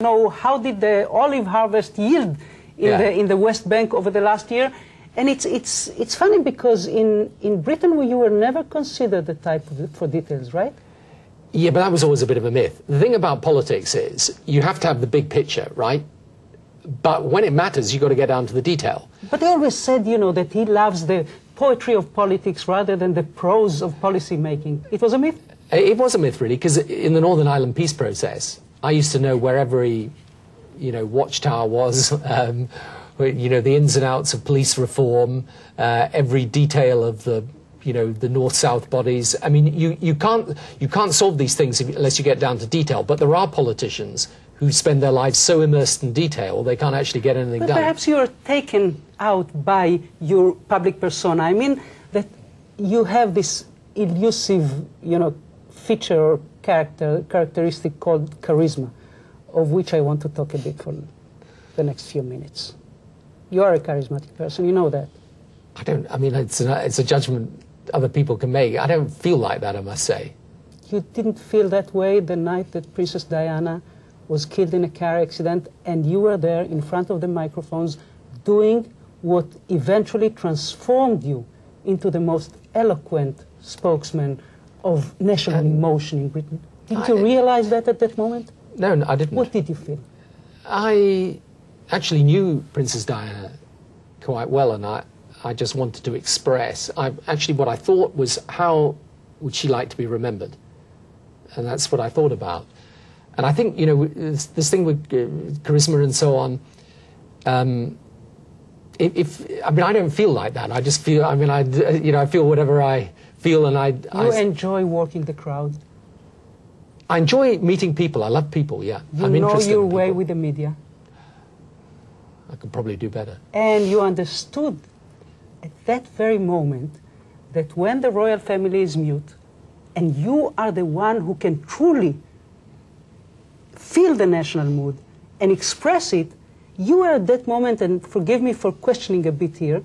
know how did the olive harvest yield in the West Bank over the last year. And it's funny because in Britain you were never considered the type for details, right? Yeah, but that was always a bit of a myth. The thing about politics is you have to have the big picture, right? But when it matters, you've got to get down to the detail. But he always said, you know, that he loves the poetry of politics rather than the prose of policy making. It was a myth? It was a myth, really, because in the Northern Ireland peace process, I used to know where every, watchtower was, you know, the ins and outs of police reform, every detail of the north-south bodies. I mean, you can't solve these things unless you get down to detail. But there are politicians who spend their lives so immersed in detail they can't actually get anything done. Perhaps you are taken out by your public persona. I mean that you have this elusive, feature or characteristic called charisma, of which I want to talk a bit for the next few minutes. You are a charismatic person, you know that. I mean, it's a judgment other people can make. I don't feel like that, I must say. You didn't feel that way the night that Princess Diana was killed in a car accident, and you were there in front of the microphones doing what eventually transformed you into the most eloquent spokesman of national emotion in Britain. Didn't you realize that at that moment? No, I didn't. What did you feel? I actually knew Princess Diana quite well, and I just wanted to express. Actually, what I thought was, how would she like to be remembered? And that's what I thought about. And I think, this thing with charisma and so on, I mean, I don't feel like that. I just feel, I feel whatever I feel, and You enjoy working the crowd? I enjoy meeting people. I love people, yeah. You know your way with the media? I could probably do better. And you understood at that very moment that when the royal family is mute, and you are the one who can truly feel the national mood and express it, you are at that moment, and forgive me for questioning a bit here,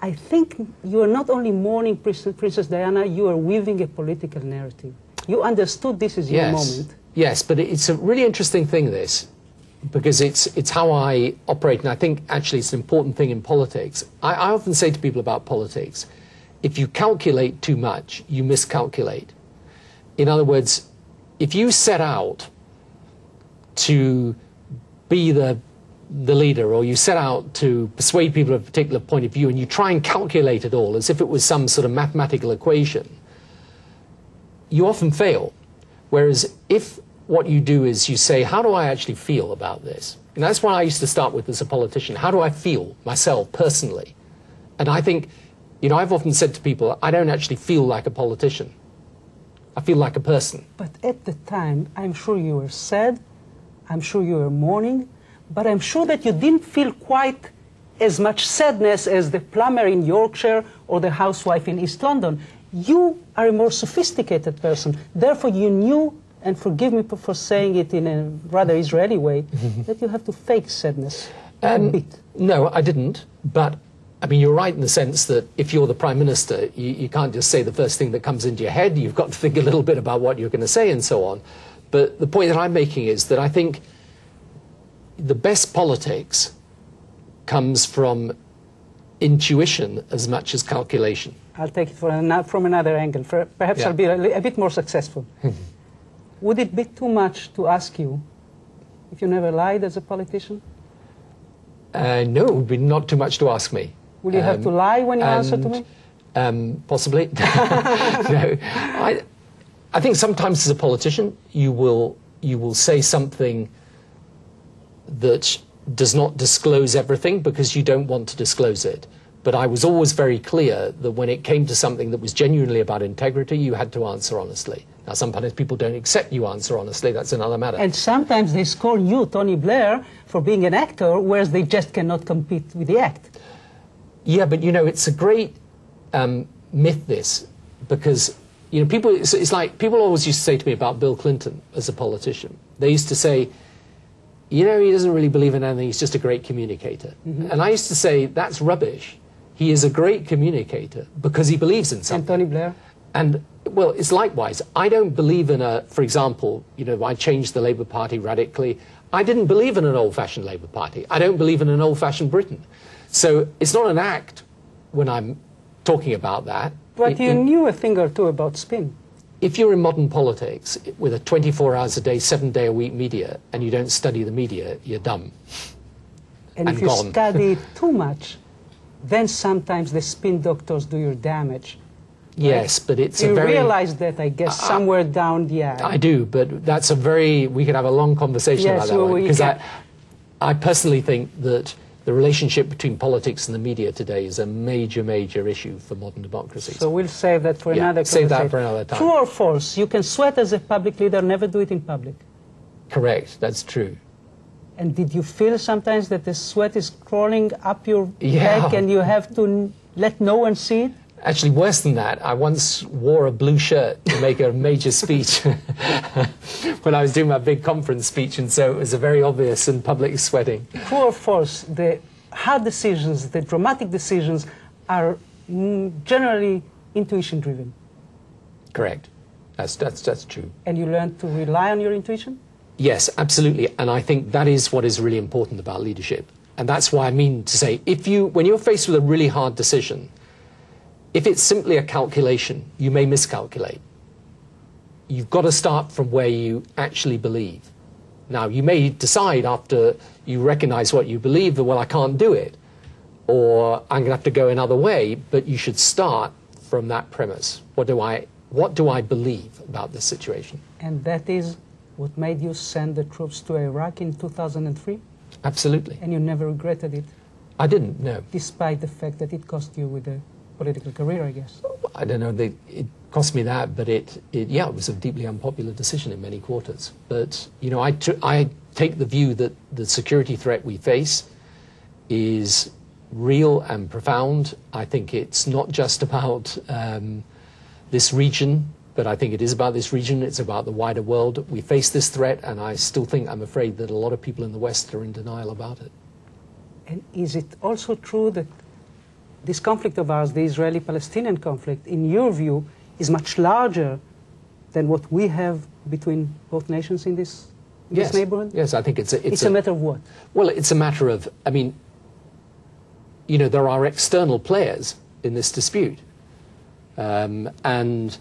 I think you are not only mourning Princess Diana, you are weaving a political narrative. You understood this is your moment. Yes, but it's a really interesting thing, this, because it's how I operate, and I think actually it's an important thing in politics. I often say to people about politics, if you calculate too much, you miscalculate. In other words, if you set out to be the leader, or you set out to persuade people of a particular point of view, and you try and calculate it all as if it was some sort of mathematical equation, you often fail. Whereas if what you do is you say, how do I actually feel about this? And that's what I used to start with as a politician. How do I feel myself personally? And I think, I've often said to people, I don't actually feel like a politician. I feel like a person. But at the time, I'm sure you were sad, I'm sure you were mourning, but I'm sure that you didn't feel quite as much sadness as the plumber in Yorkshire or the housewife in East London. You are a more sophisticated person. Therefore, you knew, and forgive me for saying it in a rather Israeli way, that you have to fake sadness a bit. No, I didn't. But, I mean, you're right in the sense that if you're the Prime Minister, you can't just say the first thing that comes into your head. You've got to think a little bit about what you're going to say and so on. But the point that I'm making is that I think the best politics comes from intuition as much as calculation. I'll take it from another angle. Perhaps I'll be a bit more successful. Would it be too much to ask you if you never lied as a politician? No, it would be not too much to ask me. Will you have to lie when you answer to me? Possibly. No. I think sometimes as a politician you will say something that does not disclose everything because you don't want to disclose it. But I was always very clear that when it came to something that was genuinely about integrity, you had to answer honestly. Now, sometimes people don't accept you answer honestly. That's another matter. And sometimes they scorn you, Tony Blair, for being an actor, whereas they just cannot compete with the act. Yeah, but, it's a great myth, this, because, people, it's like people always used to say to me about Bill Clinton as a politician. They used to say, he doesn't really believe in anything, he's just a great communicator. And I used to say, that's rubbish. He is a great communicator because he believes in something. And Tony Blair? And, well, it's likewise. I don't believe in for example, I changed the Labour Party radically. I didn't believe in an old-fashioned Labour Party. I don't believe in an old-fashioned Britain. So it's not an act when I'm talking about that. But you knew a thing or two about spin. If you're in modern politics with a 24 hours a day, 7-day-a-week media, and you don't study the media, you're dumb. And if you study it too much, then sometimes the spin doctors do your damage. Yes, but it's you a very... You realize that, I guess, somewhere down the aisle. I do, but that's a very... We could have a long conversation about that one. Because I personally think that the relationship between politics and the media today is a major, major issue for modern democracies. So we'll save that for another conversation. Save that for another time. True or false? You can sweat as a public leader, never do it in public. Correct, that's true. And did you feel sometimes that the sweat is crawling up your back and you have to let no one see it? Actually, worse than that, I once wore a blue shirt to make a major speech when I was doing my big conference speech, and so it was a very obvious and public sweating. True or false, the hard decisions, the dramatic decisions are generally intuition-driven? Correct. That's true. And you learn to rely on your intuition? Yes, absolutely. And I think that is what is really important about leadership. And that's why I mean to say, when you're faced with a really hard decision, if it's simply a calculation, you may miscalculate. You've got to start from where you actually believe. Now, you may decide after you recognize what you believe that, well, I can't do it, or I'm going to have to go another way, but you should start from that premise. What do I believe about this situation? And that is what made you send the troops to Iraq in 2003? Absolutely. And you never regretted it? I didn't, no. Despite the fact that it cost you with a political career, I guess. I don't know, it cost me that, but it was a deeply unpopular decision in many quarters. But, you know, I take the view that the security threat we face is real and profound. I think it's not just about this region, but I think it is about this region. It's about the wider world. We face this threat, and I still think, I'm afraid, that a lot of people in the West are in denial about it. And is it also true that this conflict of ours, the Israeli-Palestinian conflict, in your view, is much larger than what we have between both nations in this neighborhood? Yes, I think it's a matter of what? Well, it's a matter of, I mean, you know, there are external players in this dispute. And,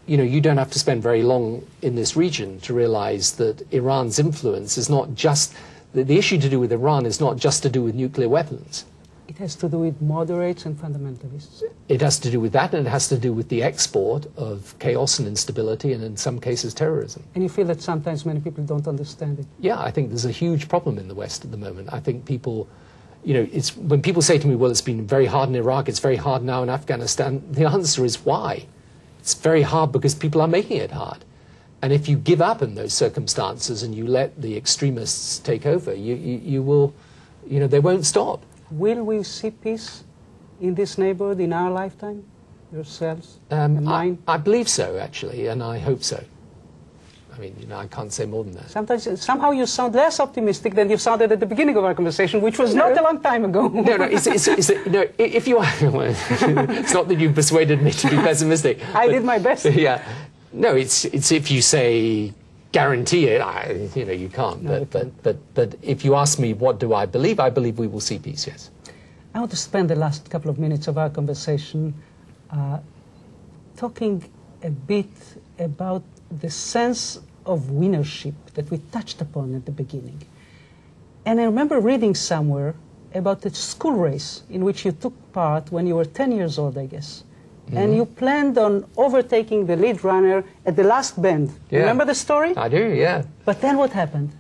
you know, you don't have to spend very long in this region to realize that Iran's influence is not just, the issue to do with Iran is not just to do with nuclear weapons. It has to do with moderates and fundamentalists. It has to do with that, and it has to do with the export of chaos and instability, and in some cases terrorism. And you feel that sometimes many people don't understand it? Yeah, I think there's a huge problem in the West at the moment. I think people, you know, it's when people say to me, well, it's been very hard in Iraq, it's very hard now in Afghanistan, the answer is why? It's very hard because people are making it hard. And if you give up in those circumstances and you let the extremists take over, you will, you know, they won't stop. Will we see peace in this neighborhood in our lifetime, yourselves and mine? I believe so, actually, and I hope so. I mean, you know, I can't say more than that. Somehow you sound less optimistic than you sounded at the beginning of our conversation, which was not a long time ago. No, if you are, well, it's not that you persuaded me to be pessimistic. I did my best. Yeah. No, it's if you say guarantee it, you know, you can't. No, but if you ask me what do I believe we will see peace, yes. I want to spend the last couple of minutes of our conversation talking a bit about the sense of winnership that we touched upon at the beginning. And I remember reading somewhere about a school race in which you took part when you were 10 years old, I guess. Mm-hmm. And you planned on overtaking the lead runner at the last bend. Yeah. Remember the story? I do, yeah. But then what happened?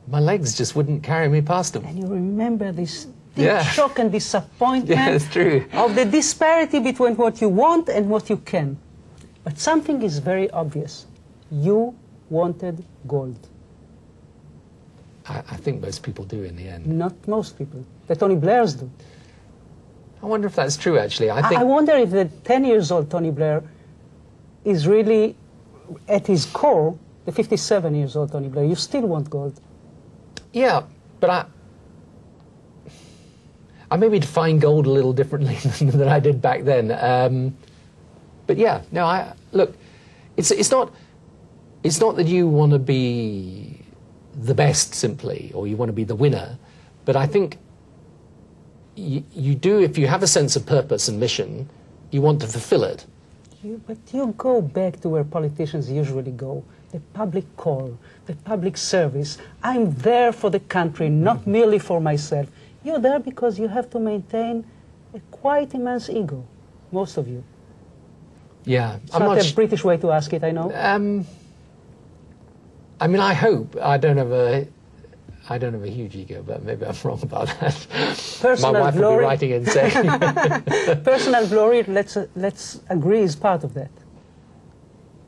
My legs just wouldn't carry me past them. And you remember this deep shock and disappointment that's true. of the disparity between what you want and what you can. But something is very obvious. You wanted gold. I think most people do in the end. Not most people. The Tony Blairs do. I wonder if that's true, actually. I wonder if the 10 years old Tony Blair is really, at his core, the 57 years old Tony Blair. You still want gold. Yeah, but I maybe define gold a little differently than I did back then. But yeah, no, look, it's not that you want to be the best simply, or you want to be the winner. But I think you do, if you have a sense of purpose and mission, you want to fulfill it. But you go back to where politicians usually go, the public call, the public service. I'm there for the country, not merely for myself. You're there because you have to maintain a quite immense ego, most of you. Yeah. It's not a British way to ask it, I know. I mean, I hope. I don't have a huge ego, but maybe I'm wrong about that. Personal My wife glory. will be writing and saying. Personal glory, let's agree, is part of that.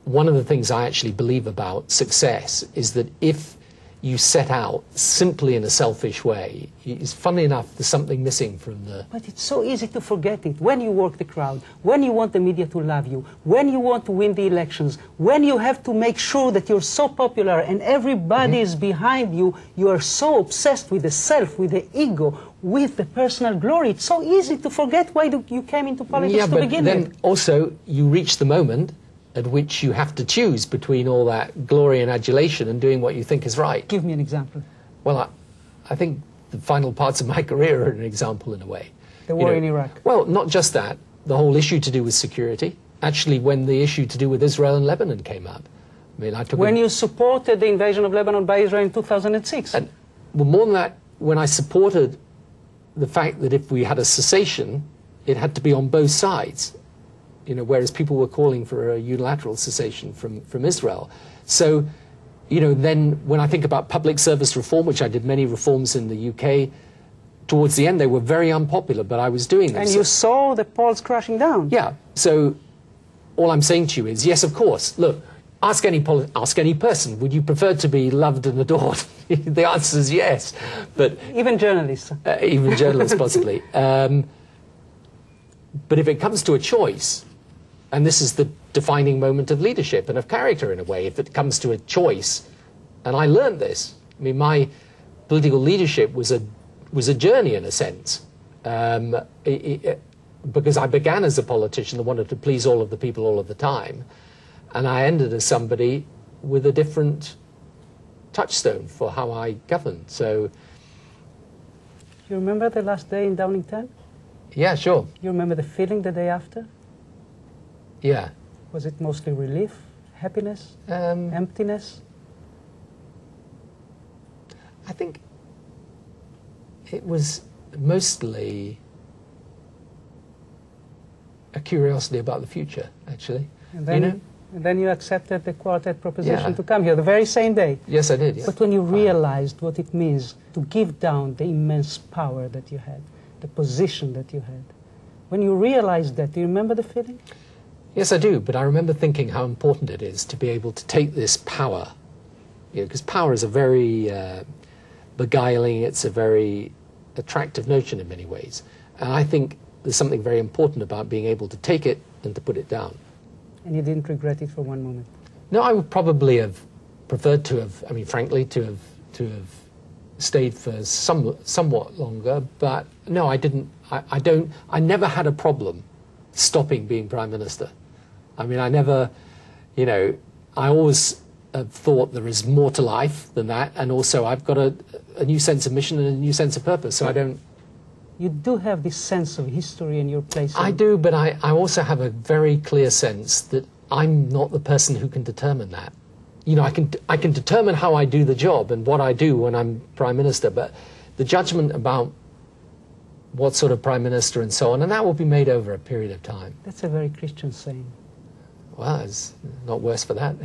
One of the things I actually believe about success is that if you set out simply in a selfish way, it's funny enough, there's something missing from the... But it's so easy to forget it. When you work the crowd, when you want the media to love you, when you want to win the elections, when you have to make sure that you're so popular and everybody is behind you, you are so obsessed with the self, with the ego, with the personal glory. It's so easy to forget why you came into politics to begin with. Yeah, but then also you reach the moment at which you have to choose between all that glory and adulation and doing what you think is right. Give me an example. Well, I think the final parts of my career are an example in a way. The war in Iraq. Well, not just that. The whole issue to do with security. Actually, when the issue to do with Israel and Lebanon came up. I mean, when you supported the invasion of Lebanon by Israel in 2006. And, well, more than that, when I supported the fact that if we had a cessation, it had to be on both sides. Whereas people were calling for a unilateral cessation from Israel. So, then when I think about public service reform, which I did many reforms in the UK, towards the end they were very unpopular, but I was doing them. And you saw the polls crashing down. Yeah. So all I'm saying to you is, yes, of course. Look, ask any person, would you prefer to be loved and adored? The answer is yes. But even journalists. Even journalists, possibly. But if it comes to a choice, and this is the defining moment of leadership and of character in a way, if it comes to a choice, and I learned this. I mean, my political leadership was a journey in a sense, because I began as a politician that wanted to please all of the people all of the time, and I ended as somebody with a different touchstone for how I governed. So, you remember the last day in Downing 10? Yeah, sure. You remember the feeling the day after? Yeah. Was it mostly relief, happiness, emptiness? I think it was mostly a curiosity about the future, actually. And then you accepted the quartet proposition to come here the very same day. Yes, I did. Yeah. But when you realized what it means to give down the immense power that you had, the position that you had, when you realized that, do you remember the feeling? Yes, I do, but I remember thinking how important it is to be able to take this power, because power is a very beguiling, it's a very attractive notion in many ways. And I think there's something very important about being able to take it and to put it down. And you didn't regret it for one moment? No, I would probably have preferred to have, I mean, frankly, to have stayed for somewhat longer, but no, I didn't. I never had a problem stopping being Prime Minister. I mean, I never, I always thought there is more to life than that, and also I've got a new sense of mission and a new sense of purpose, so I don't... You do have this sense of history and your place. I do, but I also have a very clear sense that I'm not the person who can determine that. I can determine how I do the job and what I do when I'm Prime Minister, but the judgment about what sort of Prime Minister and so on, and that will be made over a period of time. That's a very Christian saying. Well, it's not worse for that.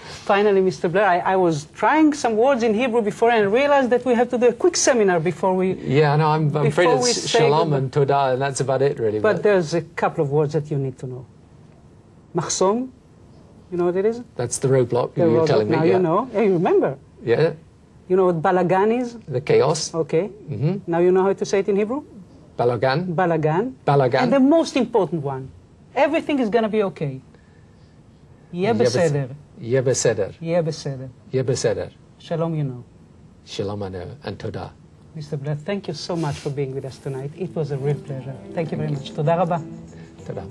Finally, Mr. Blair, I was trying some words in Hebrew before and realized that we have to do a quick seminar before we... Yeah, no, I'm afraid it's Shalom and Todah, and that's about it, really. But there's a couple of words that you need to know. Mahsom, you know what it is? That's the roadblock you're telling me. Now you know. Yeah, you remember. Yeah. You know what balagan is? The chaos. Okay. Now you know how to say it in Hebrew? Balagan. Balagan. Balagan. And the most important one. Everything is going to be okay. Yeh beseder. Yeh beseder. Yeh beseder. Yeh beseder. Shalom, you know. Shalom, I know. And Todah. Mr. Blair, thank you so much for being with us tonight. It was a real pleasure. Thank you very much. Todah rabah. Todah.